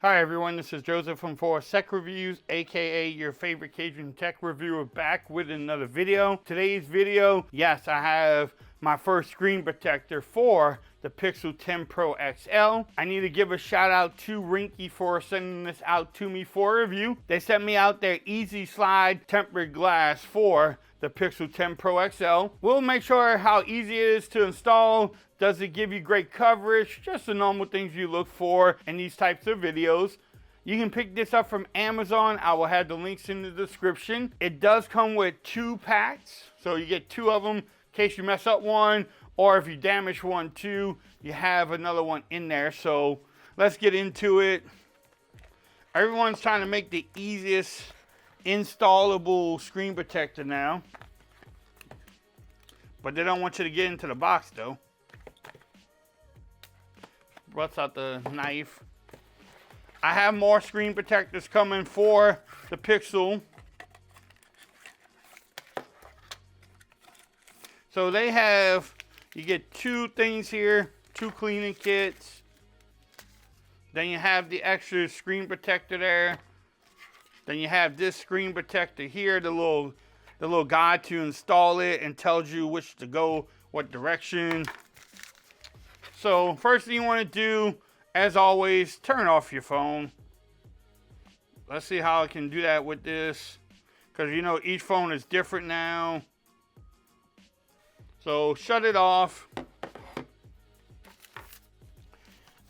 Hi everyone, this is Joseph from 4Sec Reviews, aka your favorite Cajun tech reviewer, back with another video. Today's video, yes, I have my first screen protector for the Pixel 10 Pro XL. I need to give a shout out to Ringke for sending this out to me for review. They sent me out their Easy Slide tempered glass for the Pixel 10 Pro XL. We'll make sure how easy it is to install. Does it give you great coverage? Just the normal things you look for in these types of videos. You can pick this up from Amazon. I will have the links in the description. It does come with 2 packs, so you get 2 of them in case you mess up one, or if you damage one too, you have another one in there. So let's get into it. Everyone's trying to make the easiest installable screen protector now, but they don't want you to get into the box though. Bust out the knife. I have more screen protectors coming for the Pixel. So they have, you get 2 things here, 2 cleaning kits. Then you have the extra screen protector there. Then you have this screen protector here, the little guide to install it and tells you which to go, what direction. So first thing you want to do, as always, turn off your phone. Let's see how I can do that with this, because you know each phone is different now. So shut it off.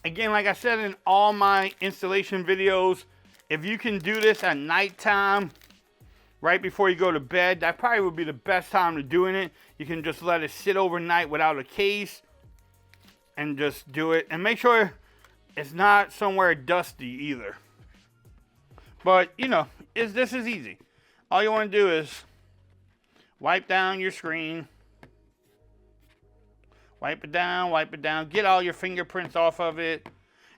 Again, like I said in all my installation videos, if you can do this at nighttime, right before you go to bed, that probably would be the best time to doing it. You can just let it sit overnight without a case and just do it. And make sure it's not somewhere dusty either. But, you know, this is easy. All you want to do is wipe down your screen. Wipe it down. Get all your fingerprints off of it.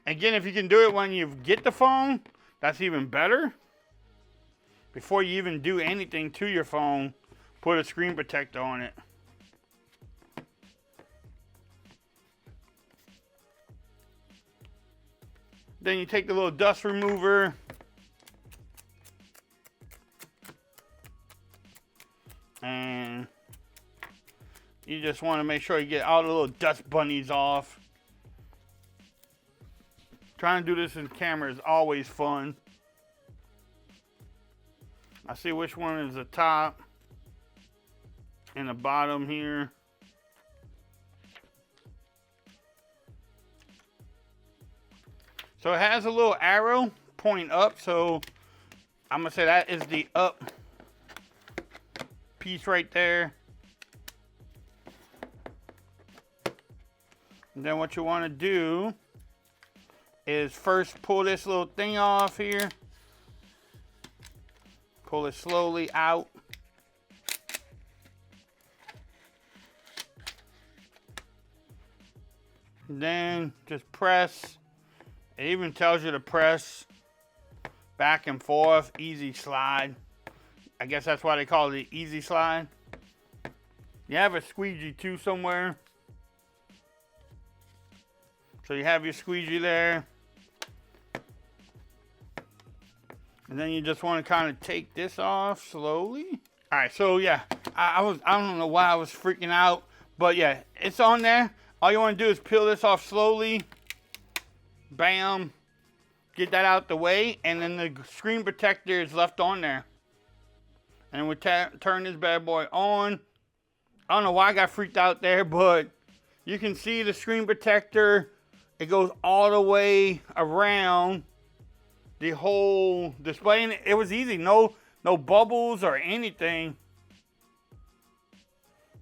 Again, if you can do it when you get the phone, that's even better. Before you even do anything to your phone, put a screen protector on it. Then you take the little dust remover. And you just want to make sure you get all the little dust bunnies off. Trying to do this in camera is always fun. I see which one is the top and the bottom here. So it has a little arrow pointing up, so I'm gonna say that is the up piece right there. And then what you want to do is first pull this little thing off here. Pull it slowly out. And then just press. It even tells you to press back and forth, easy slide. I guess that's why they call it the easy slide. You have a squeegee too somewhere. So you have your squeegee there. And then you just want to kind of take this off slowly. All right, so yeah, I don't know why I was freaking out, but yeah, it's on there. All you want to do is peel this off slowly. Bam. Get that out the way, and then the screen protector is left on there. And we turn this bad boy on. I don't know why I got freaked out there, but you can see the screen protector. It goes all the way around the whole display, and it was easy. No bubbles or anything.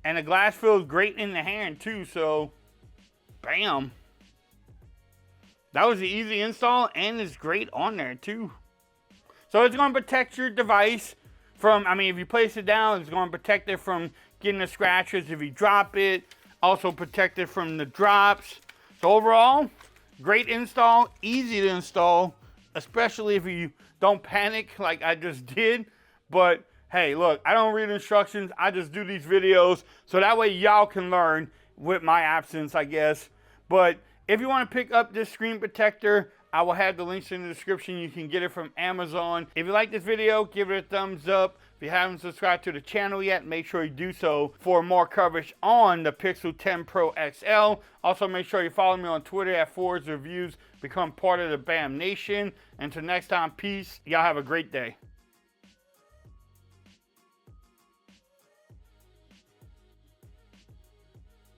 And the glass feels great in the hand too, so bam. That was an easy install, and it's great on there too. So it's going to protect your device from, I mean, if you place it down, it's going to protect it from getting the scratches if you drop it. Also protect it from the drops. So overall, great install, easy to install, especially if you don't panic like I just did. But hey, look, I don't read instructions. I just do these videos so that way y'all can learn with my absence, I guess. But if you want to pick up this screen protector, I will have the links in the description. You can get it from Amazon. If you like this video, give it a thumbs up. If you haven't subscribed to the channel yet, make sure you do so for more coverage on the Pixel 10 Pro XL. Also, make sure you follow me on Twitter at Fords Reviews. Become part of the BAM Nation. Until next time, peace. Y'all have a great day.